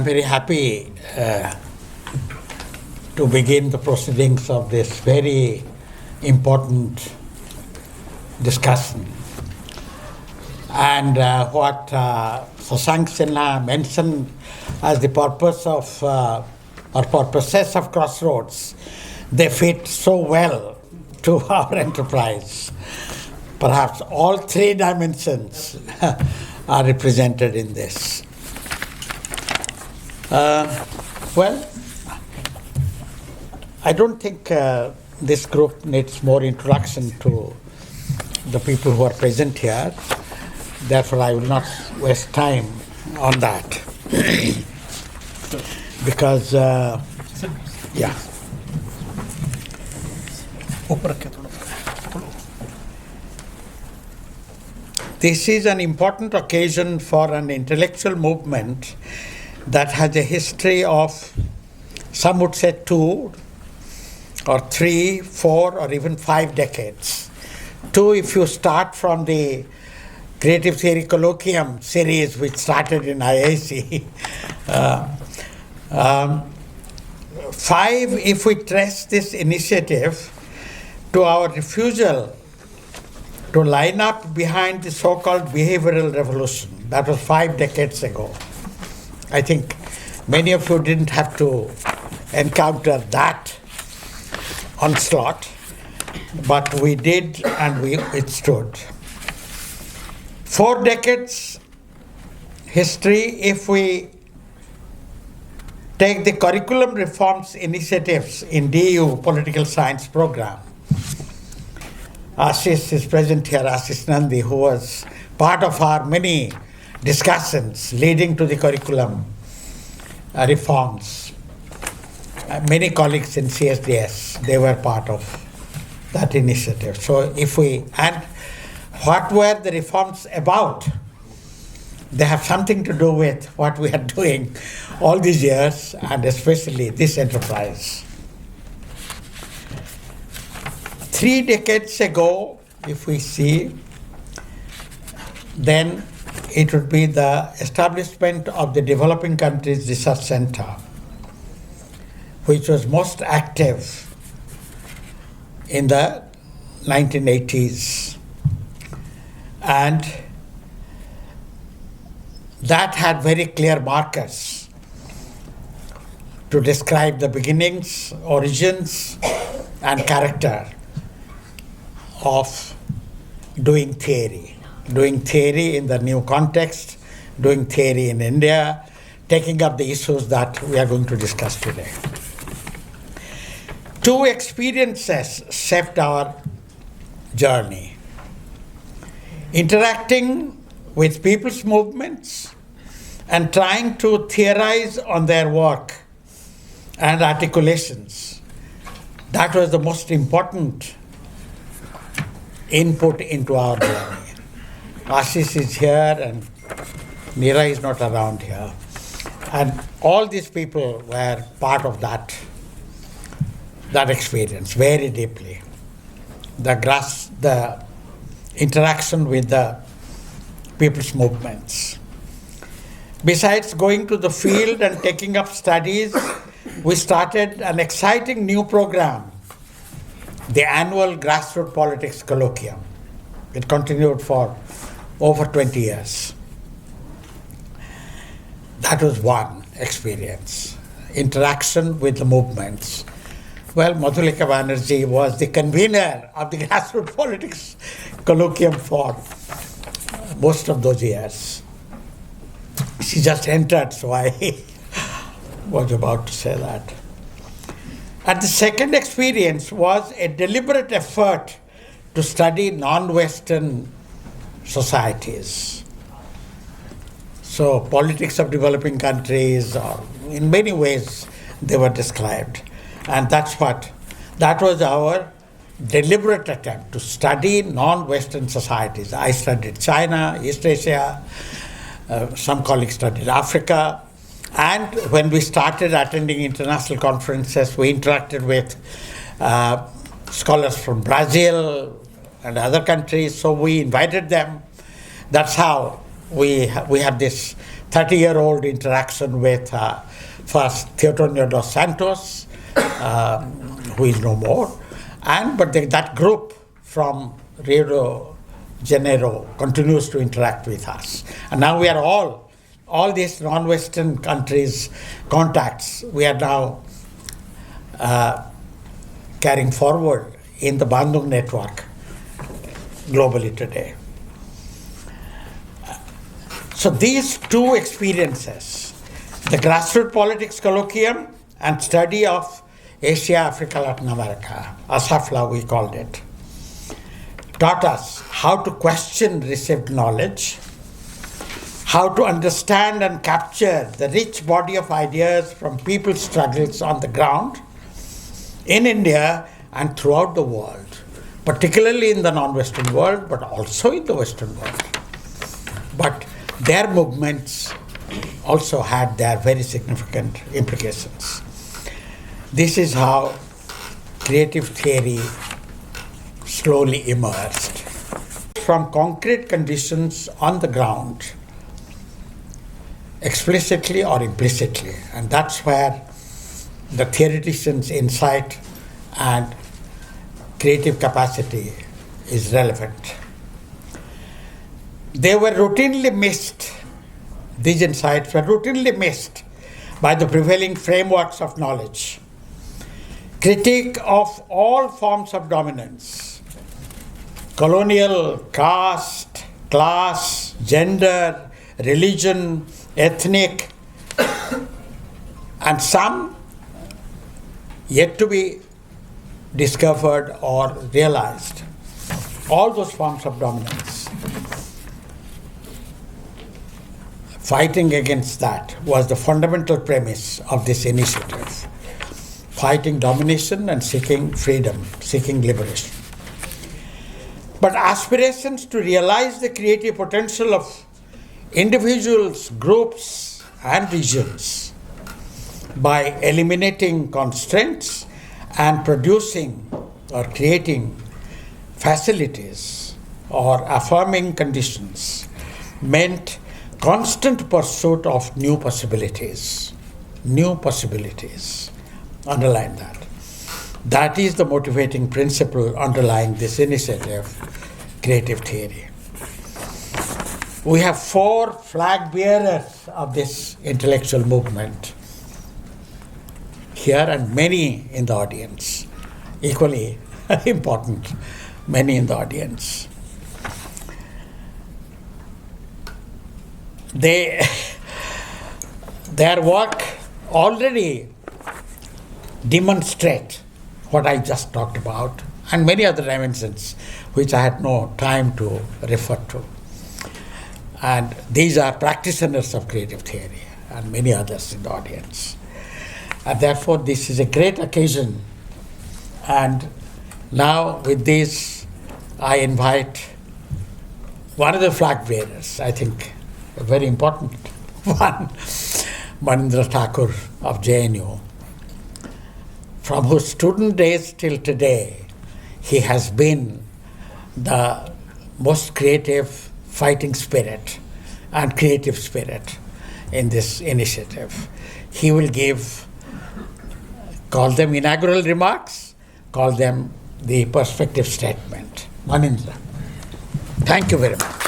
I'm very happy to begin the proceedings of this very important discussion. And what Sasank Sinha mentioned as the purpose of or purposes of Crossroads, they fit so well to our enterprise. Perhaps all three dimensions are represented in this. Well, I don't think this group needs more introduction to the people who are present here. Therefore, I will not waste time on that. Because, yeah. This is an important occasion for an intellectual movement that has a history of, some would say 2 or 3, 4 or even 5 decades. 2 if you start from the Creative Theory Colloquium series which started in IIC. 5 if we trace this initiative to our refusal to line up behind the so-called behavioral revolution. That was 5 decades ago. I think many of you didn't have to encounter that onslaught, but we did and we withstood. 4 decades history, if we take the curriculum reforms initiatives in DU Political Science program, Ashish is present here, Ashish Nandi, who was part of our many discussions leading to the curriculum reforms. Many colleagues in CSDS, they were part of that initiative. So and what were the reforms about? They have something to do with what we are doing all these years, and especially this enterprise. 3 decades ago, if we see, then it would be the establishment of the Developing Countries Research Center, which was most active in the 1980s. And that had very clear markers to describe the beginnings, origins, and character of doing theory in the new context, doing theory in India, taking up the issues that we are going to discuss today. 2 experiences shaped our journey. Interacting with people's movements and trying to theorize on their work and articulations. That was the most important input into our journey. Ashish is here and Neera is not around here. And all these people were part of that experience very deeply. The interaction with the people's movements. Besides going to the field and taking up studies, we started an exciting new program, the annual Grassroots Politics Colloquium. It continued for over 20 years. That was one experience, interaction with the movements. Well, Madhulika Banerjee was the convener of the Grassroots Politics Colloquium for most of those years. She just entered, so I was about to say that. And the second experience was a deliberate effort to study non-Western societies. So politics of developing countries, or in many ways they were described. And that was our deliberate attempt to study non-Western societies. I studied China, East Asia, some colleagues studied Africa. And when we started attending international conferences, we interacted with scholars from Brazil and other countries, so we invited them. That's how we have this 30-year-old interaction with first Teotonio dos Santos, who is no more, but that group from Rio de Janeiro continues to interact with us. And now we are all these non-Western countries' contacts, we are now carrying forward in the Bandung network globally today. So these two experiences, the Grassroots Politics Colloquium and study of Asia, Africa, Latin America, ASAFLA we called it, taught us how to question received knowledge, how to understand and capture the rich body of ideas from people's struggles on the ground in India and throughout the world, particularly in the non-Western world, but also in the Western world. But their movements also had their very significant implications. This is how creative theory slowly emerged from concrete conditions on the ground, explicitly or implicitly, and that's where the theoretician's insight and creative capacity is relevant. They were routinely missed, these insights were routinely missed by the prevailing frameworks of knowledge. Critique of all forms of dominance, colonial, caste, class, gender, religion, ethnic, and some yet to be discovered or realized. All those forms of dominance. Fighting against that was the fundamental premise of this initiative. Fighting domination and seeking freedom, seeking liberation. But aspirations to realize the creative potential of individuals, groups, and regions by eliminating constraints and producing or creating facilities or affirming conditions meant constant pursuit of new possibilities. New possibilities. Underline that. That is the motivating principle underlying this initiative, creative theory. We have 4 flag bearers of this intellectual movement here and many in the audience. Equally important, many in the audience. Their work already demonstrate what I just talked about and many other dimensions which I had no time to refer to. And these are practitioners of creative theory and many others in the audience. And therefore this is a great occasion. And now with this I invite one of the flag bearers, I think a very important one, Manindra Thakur of JNU, from whose student days till today, he has been the most creative fighting spirit and creative spirit in this initiative. He will call them inaugural remarks, call them the perspective statement. Manindra. Thank you very much.